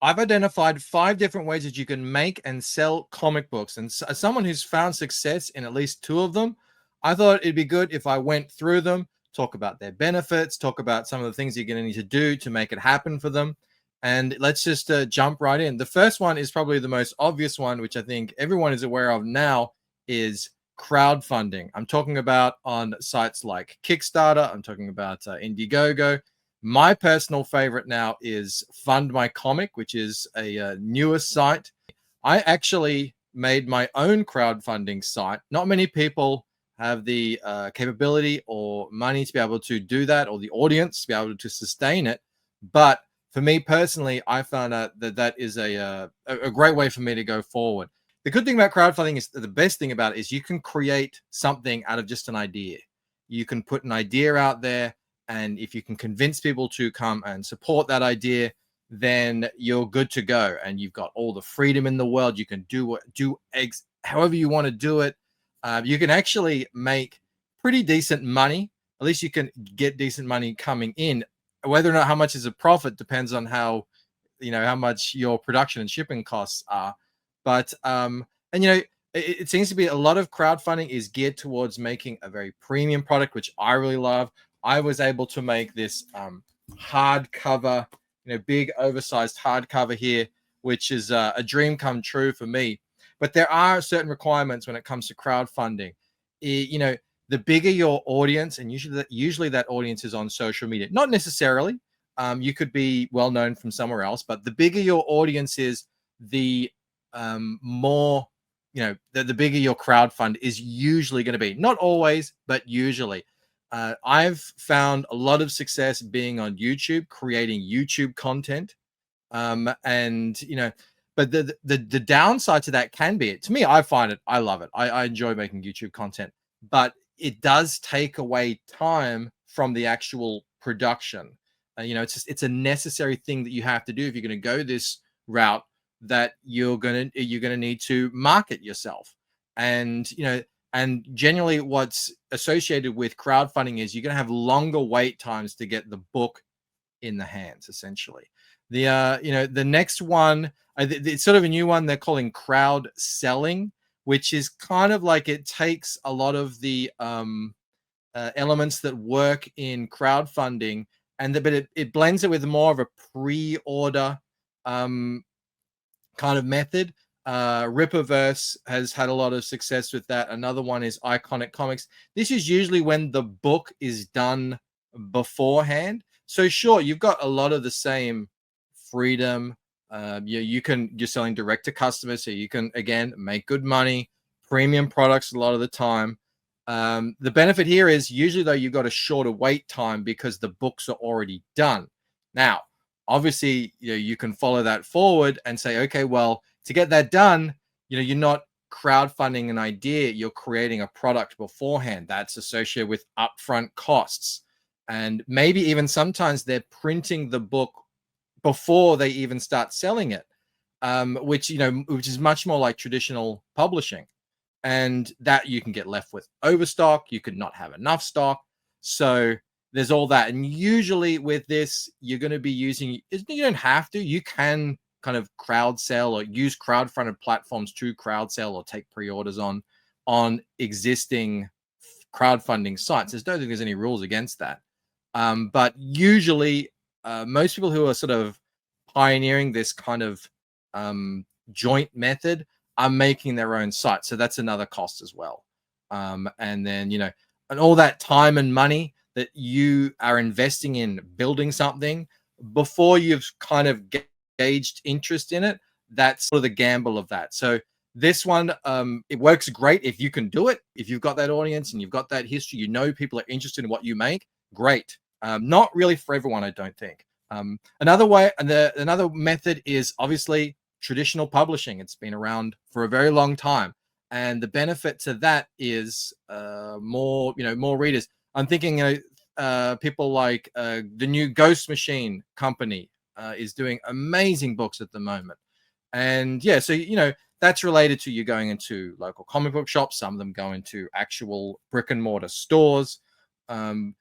I've identified 5 different ways that you can make and sell comic books. And as someone who's found success in at least 2 of them, I thought it'd be good if I went through them, talk about their benefits, talk about some of the things you're going to need to do to make it happen for them. And let's just jump right in. The first one is probably the most obvious one, which I think everyone is aware of now, is crowdfunding. I'm talking about on sites like Kickstarter. I'm talking about Indiegogo. My personal favorite now is Fundmycomic, which is a newer site. I actually made my own crowdfunding site. Not many people have the capability or money to be able to do that, or the audience to be able to sustain it. But for me personally, I found out that that is a great way for me to go forward. The good thing about crowdfunding is the best thing about it is you can create something out of just an idea. You can put an idea out there, and if you can convince people to come and support that idea, then you're good to go. And you've got all the freedom in the world. You can however you want to do it. You can actually make pretty decent money. At least you can get decent money coming in. Whether or not how much is a profit depends on how much your production and shipping costs are. But it seems to be a lot of crowdfunding is geared towards making a very premium product, which I really love. I was able to make this hardcover, big oversized hardcover here, which is a dream come true for me. But there are certain requirements when it comes to crowdfunding. The bigger your audience, and usually that audience is on social media. Not necessarily. You could be well known from somewhere else, but the bigger your audience is, the more, the bigger your crowdfund is usually going to be. Not always, but usually. I've found a lot of success being on YouTube, creating YouTube content. But the downside to that can be, to me, I find it, I love it. I enjoy making YouTube content, but it does take away time from the actual production. It's a necessary thing that you have to do if you're going to go this route, that you're going to need to market yourself. And generally what's associated with crowdfunding is you're going to have longer wait times to get the book in the hands, essentially. The next one, it's sort of a new one they're calling crowdselling, which is kind of like, it takes a lot of the elements that work in crowdfunding, but it blends it with more of a pre-order kind of method. Rippaverse has had a lot of success with that. Another one is Iconic Comics. This is usually when the book is done beforehand. So sure, you've got a lot of the same freedom. You're selling direct to customers, so you can, again, make good money, premium products a lot of the time. The benefit here is usually, though, you've got a shorter wait time because the books are already done. Now, obviously, you can follow that forward and say, okay, well, to get that done, you're not crowdfunding an idea, you're creating a product beforehand. That's associated with upfront costs. And maybe even sometimes they're printing the book before they even start selling it, which is much more like traditional publishing. And that you can get left with overstock. You could not have enough stock. So there's all that. And usually with this, you're going to be using, you don't have to, you can kind of crowd sell or use crowdfunded platforms to crowd sell or take pre-orders on existing crowdfunding sites. I don't think there's any rules against that. But usually most people who are sort of pioneering this kind of joint method are making their own site. So that's another cost as well. And then, and all that time and money that you are investing in building something before you've kind of gauged interest in it, that's sort of the gamble of that. So this one, it works great if you can do it. If you've got that audience and you've got that history, people are interested in what you make, great. Not really for everyone, I don't think. Another way, and another method is obviously traditional publishing. It's been around for a very long time, and the benefit to that is more readers. I'm thinking people like the new Ghost Machine company is doing amazing books at the moment. And yeah, so that's related to you going into local comic book shops. Some of them go into actual brick and mortar stores. And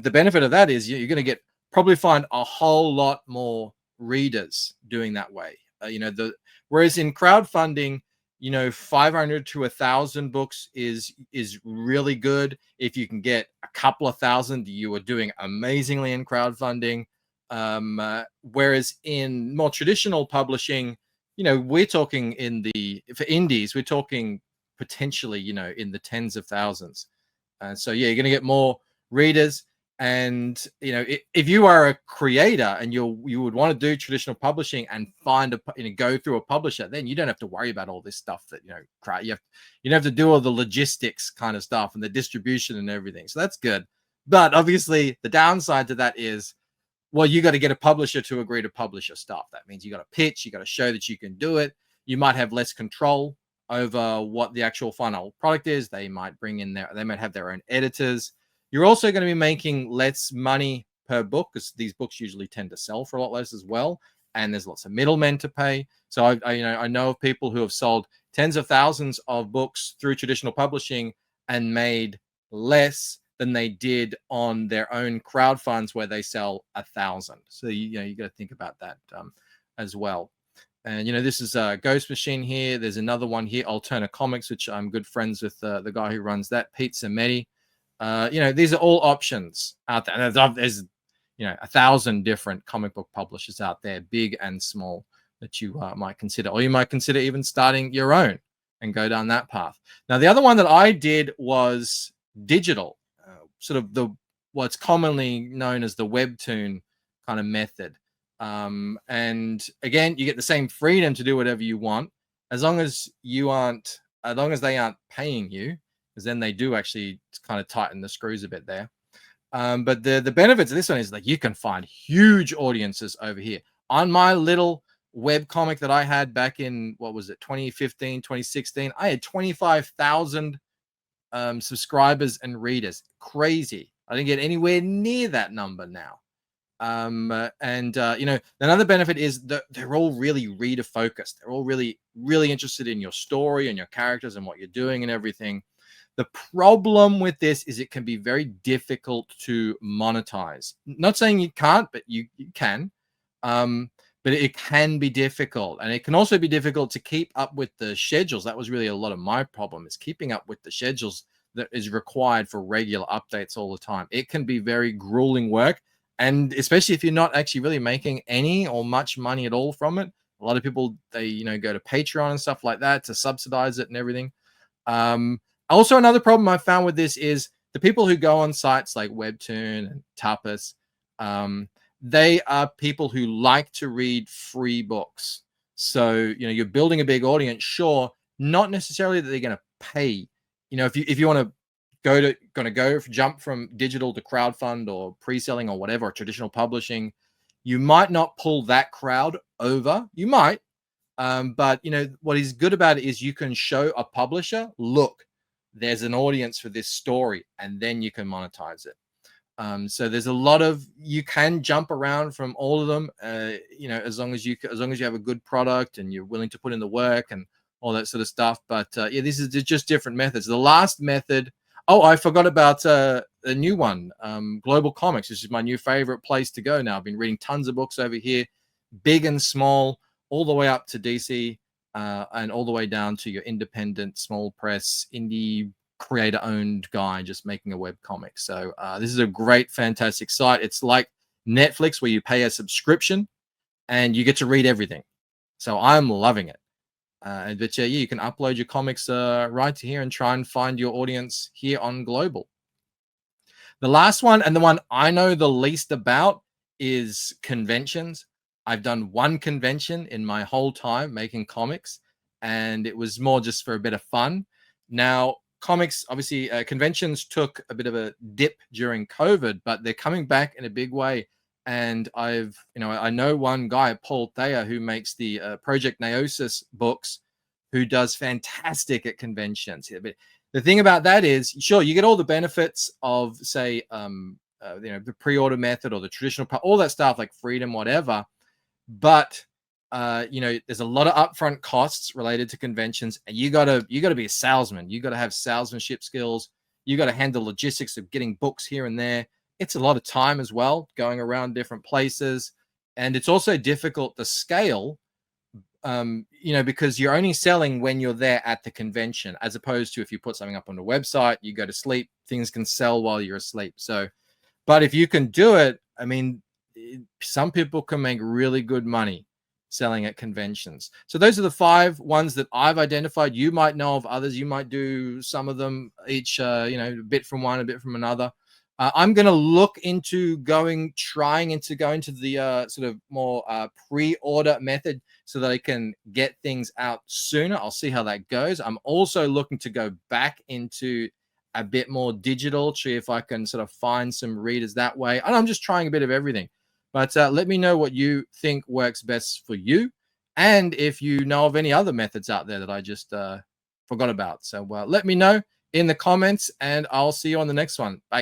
the benefit of that is you're going to probably find a whole lot more readers doing that way. Whereas in crowdfunding, 500 to 1,000 books is really good. If you can get a couple of thousand, you are doing amazingly in crowdfunding. Whereas in more traditional publishing, we're talking for indies, we're talking potentially, in the tens of thousands. So yeah, you're going to get more readers. And if you are a creator and you would want to do traditional publishing and go through a publisher, then you don't have to worry about all this stuff that you don't have to do all the logistics kind of stuff and the distribution and everything. So that's good. But obviously the downside to that is, well, you got to get a publisher to agree to publish your stuff. That means you got to pitch, you got to show that you can do it. You might have less control over what the actual final product is. They might have their own editors. You're also going to be making less money per book, because these books usually tend to sell for a lot less as well. And there's lots of middlemen to pay. So I know of people who have sold tens of thousands of books through traditional publishing and made less than they did on their own crowd funds where they sell 1,000. So you got to think about that as well. And this is Ghost Machine here. There's another one here, Alterna Comics, which I'm good friends with the guy who runs that, Pete Samedi. These are all options out there. And there's 1,000 different comic book publishers out there, big and small, that you might consider, or you might consider even starting your own and go down that path. Now, the other one that I did was digital, sort of what's commonly known as the Webtoon kind of method. And again, you get the same freedom to do whatever you want, as long as they aren't paying you, because then they do actually kind of tighten the screws a bit there. But the benefits of this one is, like, you can find huge audiences over here. On my little webcomic that I had back in, 2015, 2016, I had 25,000 subscribers and readers. Crazy. I didn't get anywhere near that number now. Another benefit is that they're all really reader focused. They're all really, really interested in your story and your characters and what you're doing and everything. The problem with this is it can be very difficult to monetize. Not saying you can't, but you can. But it can be difficult, and it can also be difficult to keep up with the schedules. That was really a lot of my problem, is keeping up with the schedules that is required for regular updates all the time. It can be very grueling work, and especially if you're not actually really making any or much money at all from it. A lot of people, they go to Patreon and stuff like that to subsidize it and everything. Also, another problem I found with this is the people who go on sites like Webtoon and Tapas, they are people who like to read free books. So, you're building a big audience, sure, not necessarily that they're going to pay. If you want to jump from digital to crowdfund or pre-selling or whatever, or traditional publishing, you might not pull that crowd over. You might, but what is good about it is you can show a publisher, look, there's an audience for this story, and then you can monetize it. So there's a lot of, you can jump around from all of them, as long as you have a good product and you're willing to put in the work and all that sort of stuff. But this is just different methods. The last method, I forgot about a new one, Global Comics. This is my new favorite place to go now. I've been reading tons of books over here, big and small, all the way up to DC, and all the way down to your independent, small press, indie, creator-owned guy just making a web comic. So this is a great, fantastic site. It's like Netflix, where you pay a subscription and you get to read everything. So I'm loving it. But you can upload your comics right to here and try and find your audience here on Global. The last one, and the one I know the least about, is conventions. I've done one convention in my whole time making comics, and it was more just for a bit of fun. Now, comics, obviously, conventions took a bit of a dip during COVID, but they're coming back in a big way. And I know one guy, Paul Thayer, who makes the Project Neosis books, who does fantastic at conventions. But the thing about that is, sure, you get all the benefits of, say, the pre-order method or the traditional, all that stuff like freedom, whatever. But there's a lot of upfront costs related to conventions, and you gotta be a salesman. You gotta have salesmanship skills. You gotta handle logistics of getting books here and there. It's a lot of time as well, going around different places. And it's also difficult to scale, you know, because you're only selling when you're there at the convention, as opposed to if you put something up on the website, you go to sleep, things can sell while you're asleep. So, but if you can do it, I mean, some people can make really good money selling at conventions. So those are the 5 ones that I've identified. You might know of others. You might do some of them each, you know, a bit from one, a bit from another. I'm going to look into trying to go into the sort of more pre-order method so that I can get things out sooner. I'll see how that goes. I'm also looking to go back into a bit more digital, see if I can sort of find some readers that way. And I'm just trying a bit of everything. But let me know what you think works best for you. And if you know of any other methods out there that I just forgot about. So let me know in the comments, and I'll see you on the next one. Bye.